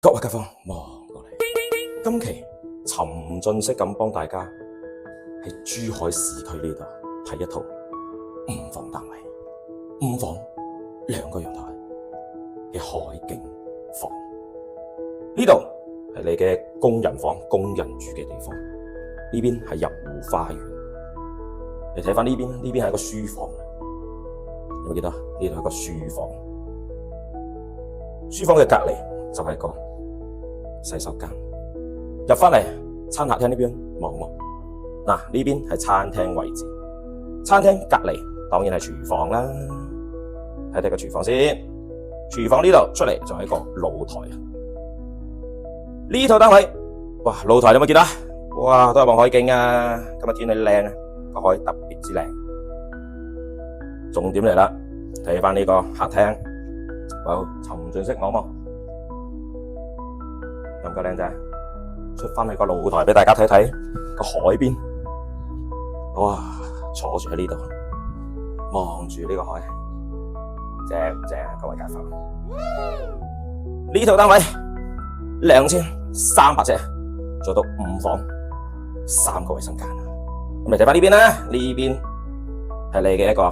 各位街坊望過嚟，今期沉浸式咁幫大家喺珠海市區呢度睇一套5房單位，5房2個陽台嘅海景房。呢度係你嘅工人房，工人住嘅地方。呢邊係入戶花園。你睇返呢邊，呢邊係一個書房，有冇記得？呢度係一個書房，書房嘅隔籬就係一個洗手間。入返嚟餐客廳呢邊望望，嗱，呢邊係餐廳位置，餐廳隔籬當然係廚房啦。睇睇個廚房先，廚房呢度出嚟就係一個露台。呢套單位，哇，露台你有冇見到？哇，都係望海景啊！今日天氣靚啊，個海特別之靚。重點嚟啦，睇返呢個客廳，哇，沉浸式望望，夠唔夠靚仔？出返去個露台俾大家睇睇個海邊，哇，坐住喺呢度，望住呢個海，正唔正啊？各位街坊，呢套單位2300尺，做到5房3個衛生間。咁你睇返呢邊啦，呢邊係你嘅一個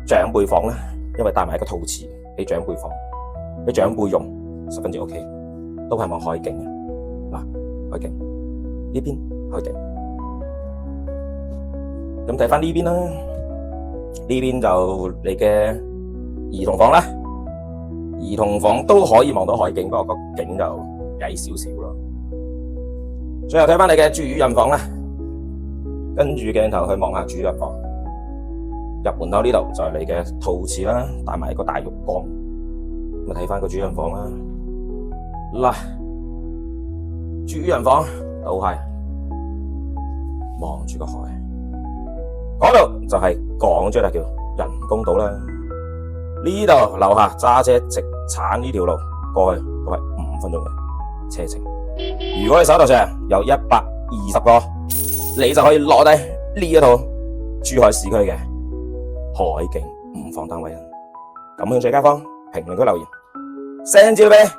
長輩房啦，因為帶埋一個套廁俾長輩房，俾長輩用，十分之 OK， 都係望海景嘅。嗱，海景呢邊海景，咁睇返呢邊啦，呢邊就你嘅兒童房啦，兒童房都可以望到海景，不過個景就矮少少咯。最後睇返你嘅主人房啦，跟住鏡頭去望下主人房。入門口呢度就係你嘅套廁啦，帶埋一個大浴缸。咁睇返個主人房啦，嗱，主人房都係望住個海，嗰度就係港珠澳大橋人工島啦。呢度樓下揸車直鏟呢條路過去都係5分鐘嘅車程。如果你手頭上有120個，你就可以攞低呢一套珠海市區嘅海景5房單位啊！感興趣街坊評論區留言，send 照俾你。